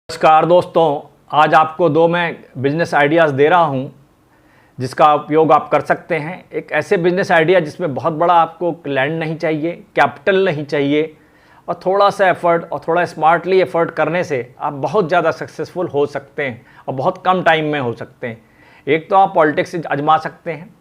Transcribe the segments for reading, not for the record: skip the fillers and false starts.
नमस्कार दोस्तों, आज आपको दो मैं बिजनेस आइडियाज़ दे रहा हूं जिसका उपयोग आप कर सकते हैं। एक ऐसे बिजनेस आइडिया जिसमें बहुत बड़ा आपको लैंड नहीं चाहिए, कैपिटल नहीं चाहिए और थोड़ा सा एफर्ट और थोड़ा स्मार्टली एफर्ट करने से आप बहुत ज़्यादा सक्सेसफुल हो सकते हैं और बहुत कम टाइम में हो सकते हैं। एक तो आप पॉलिटिक्स आजमा सकते हैं,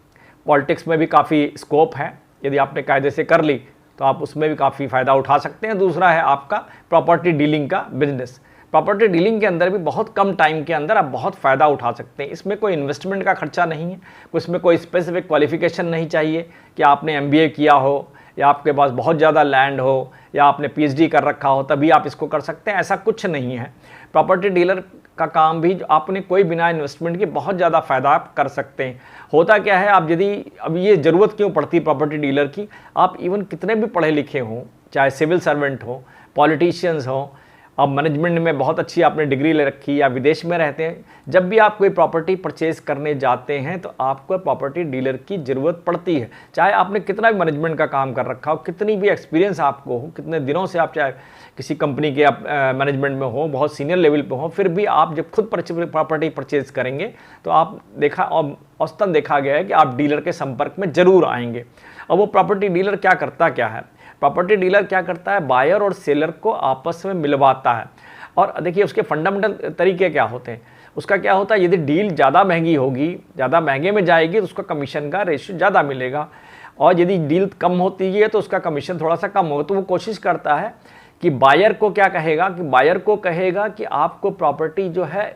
पॉलिटिक्स में भी काफ़ी स्कोप है, यदि आपने कायदे से कर ली तो आप उसमें भी काफ़ी फ़ायदा उठा सकते हैं। दूसरा है आपका प्रॉपर्टी डीलिंग का बिजनेस। प्रॉपर्टी डीलिंग के अंदर भी बहुत कम टाइम के अंदर आप बहुत फ़ायदा उठा सकते हैं। इसमें कोई इन्वेस्टमेंट का खर्चा नहीं है, इसमें कोई स्पेसिफिक क्वालिफिकेशन नहीं चाहिए कि आपने एमबीए किया हो या आपके पास बहुत ज़्यादा लैंड हो या आपने पीएचडी कर रखा हो तभी आप इसको कर सकते हैं, ऐसा कुछ नहीं है। प्रॉपर्टी डीलर का काम भी आपने कोई बिना इन्वेस्टमेंट के बहुत ज़्यादा फ़ायदा आप कर सकते हैं। होता क्या है, आप यदि अब ये ज़रूरत क्यों पड़ती है प्रॉपर्टी डीलर की, आप इवन कितने भी पढ़े लिखे हों, चाहे सिविल सर्वेंट हो, पॉलिटिशियंस हो, अब मैनेजमेंट में बहुत अच्छी आपने डिग्री ले रखी या विदेश में रहते हैं, जब भी आप कोई प्रॉपर्टी परचेज़ करने जाते हैं तो आपको प्रॉपर्टी डीलर की ज़रूरत पड़ती है। चाहे आपने कितना भी मैनेजमेंट का काम कर रखा हो, कितनी भी एक्सपीरियंस आपको हो, कितने दिनों से आप चाहे किसी कंपनी के आप मैनेजमेंट में हो, बहुत सीनियर लेवल पे हो, फिर भी आप जब खुद प्रॉपर्टी परचेज़ करेंगे तो आप औसतन देखा गया है कि आप डीलर के संपर्क में ज़रूर आएंगे। अब वो प्रॉपर्टी डीलर क्या है? प्रॉपर्टी डीलर क्या करता है, बायर और सेलर को आपस में मिलवाता है। और देखिए उसके फंडामेंटल तरीके क्या होते हैं। उसका क्या होता है, यदि डील ज़्यादा महंगी होगी, ज़्यादा महंगे में जाएगी तो उसका कमीशन का रेशियो ज़्यादा मिलेगा, और यदि डील कम होती है तो उसका कमीशन थोड़ा सा कम होगा। तो वो कोशिश करता है कि बायर को क्या कहेगा, कि बायर को कहेगा कि आपको प्रॉपर्टी जो है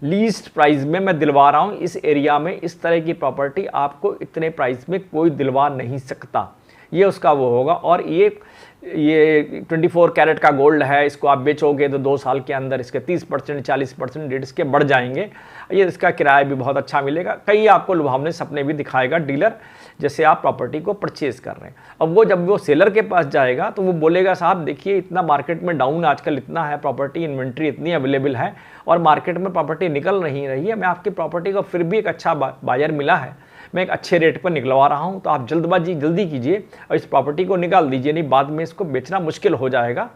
लीस्ट प्राइस में मैं दिलवा रहा हूँ, इस एरिया में इस तरह की प्रॉपर्टी आपको इतने प्राइस में कोई दिलवा नहीं सकता, ये उसका वो होगा। और ये 24 कैरेट का गोल्ड है, इसको आप बेचोगे तो 2 साल के अंदर इसके 30% 40% रेट इसके बढ़ जाएंगे। ये इसका किराया भी बहुत अच्छा मिलेगा। कई आपको लुभावने सपने भी दिखाएगा डीलर, जैसे आप प्रॉपर्टी को परचेज़ कर रहे हैं। अब वो जब वो सेलर के पास जाएगा तो वो बोलेगा, साहब देखिए इतना मार्केट में डाउन आजकल इतना है, प्रॉपर्टी इन्वेंट्री इतनी अवेलेबल है और मार्केट में प्रॉपर्टी निकल नहीं रही है, मैं आपकी प्रॉपर्टी को फिर भी एक अच्छा बायर मिला है, मैं एक अच्छे रेट पर निकलवा रहा हूं, तो आप जल्दी कीजिए और इस प्रॉपर्टी को निकाल दीजिए, नहीं बाद में इसको बेचना मुश्किल हो जाएगा।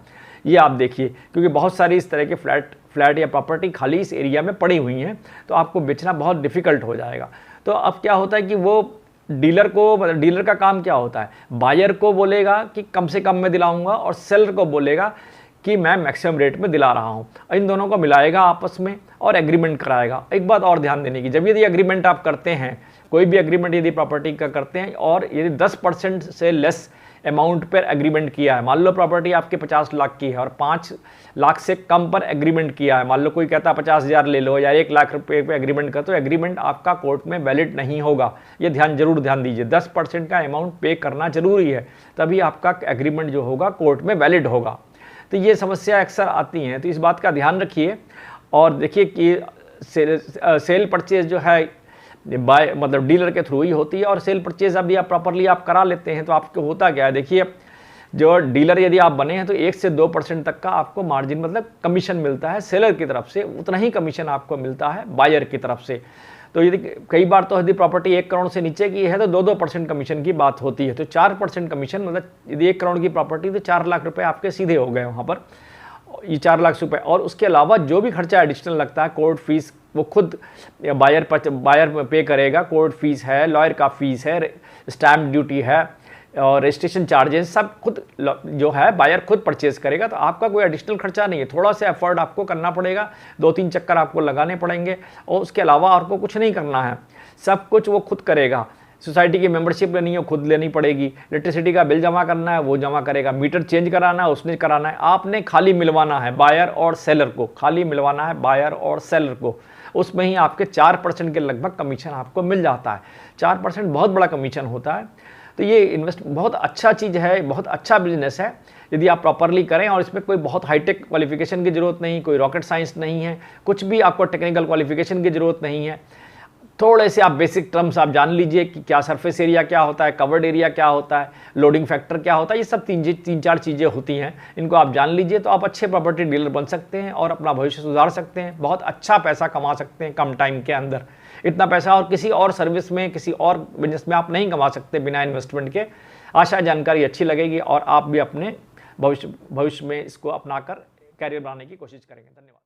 ये आप देखिए, क्योंकि बहुत सारी इस तरह के फ्लैट या प्रॉपर्टी खाली इस एरिया में पड़ी हुई हैं, तो आपको बेचना बहुत डिफ़िकल्ट हो जाएगा। तो अब क्या होता है कि वो डीलर का काम क्या होता है, बायर को बोलेगा कि कम से कम में दिलाऊंगा और सेलर को बोलेगा कि मैं मैक्सिमम रेट में दिला रहा हूँ। इन दोनों को मिलाएगा आपस में और एग्रीमेंट कराएगा। एक बात और ध्यान देने की, जब यदि एग्रीमेंट आप करते हैं, कोई भी एग्रीमेंट यदि प्रॉपर्टी का करते हैं और यदि 10% से लेस अमाउंट पर एग्रीमेंट किया है, मान लो प्रॉपर्टी आपके 50 लाख की है और 5 लाख से कम पर एग्रीमेंट किया है, मान लो कोई कहता है 50,000 ले लो या 1 लाख रुपए पे एग्रीमेंट कर, तो एग्रीमेंट आपका कोर्ट में वैलिड नहीं होगा। ये जरूर ध्यान दीजिए, 10% का अमाउंट पे करना जरूरी है, तभी आपका एग्रीमेंट जो होगा कोर्ट में वैलिड होगा। तो ये समस्या अक्सर आती हैं, तो इस बात का ध्यान रखिए। और देखिए कि सेल परचेज जो है मतलब डीलर के थ्रू ही होती है, और सेल परचेज अभी आप प्रॉपरली आप करा लेते हैं तो आपको होता क्या है, देखिए जो डीलर यदि आप बने हैं तो 1 से 2% तक का आपको मार्जिन मतलब कमीशन मिलता है सेलर की तरफ से, उतना ही कमीशन आपको मिलता है बायर की तरफ से। तो यदि कई बार तो यदि प्रॉपर्टी 1 करोड़ से नीचे की है तो 2% कमीशन की बात होती है, तो 4% कमीशन, मतलब यदि 1 करोड़ की प्रॉपर्टी तो 4 लाख रुपए आपके सीधे हो गए वहाँ पर, ये 4 लाख रुपए। और उसके अलावा जो भी खर्चा एडिशनल लगता है, कोर्ट फीस वो खुद बायर पे करेगा, कोर्ट फीस है, लॉयर का फीस है, स्टैम्प ड्यूटी है और रजिस्ट्रेशन चार्जेस सब खुद जो है बायर खुद परचेज करेगा। तो आपका कोई एडिशनल खर्चा नहीं है, थोड़ा सा एफर्ट आपको करना पड़ेगा, 2-3 चक्कर आपको लगाने पड़ेंगे और उसके अलावा आपको कुछ नहीं करना है, सब कुछ वो खुद करेगा। सोसाइटी की मेंबरशिप लेनी है खुद लेनी पड़ेगी, इलेक्ट्रिसिटी का बिल जमा करना है वो जमा करेगा, मीटर चेंज कराना है उसने कराना है, आपने खाली मिलवाना है बायर और सेलर को, खाली मिलवाना है बायर और सेलर को। उसमें ही आपके 4% के लगभग कमीशन आपको मिल जाता है। 4% बहुत बड़ा कमीशन होता है। तो ये इन्वेस्ट बहुत अच्छा चीज़ है, बहुत अच्छा बिजनेस है यदि आप प्रॉपरली करें। और इसमें कोई बहुत हाईटेक क्वालिफिकेशन की ज़रूरत नहीं, कोई रॉकेट साइंस नहीं है, कुछ भी आपको टेक्निकल क्वालिफिकेशन की ज़रूरत नहीं है। थोड़े से आप बेसिक टर्म्स आप जान लीजिए कि क्या सरफेस एरिया क्या होता है, कवर्ड एरिया क्या होता है, लोडिंग फैक्टर क्या होता है, ये सब 3-4 चीज़ें होती हैं, इनको आप जान लीजिए तो आप अच्छे प्रॉपर्टी डीलर बन सकते हैं और अपना भविष्य सुधार सकते हैं, बहुत अच्छा पैसा कमा सकते हैं कम टाइम के अंदर। इतना पैसा और किसी और सर्विस में, किसी और बिजनेस में आप नहीं कमा सकते बिना इन्वेस्टमेंट के। आशा जानकारी अच्छी लगेगी और आप भी अपने भविष्य में इसको अपनाकर कैरियर बनाने की कोशिश करेंगे। धन्यवाद।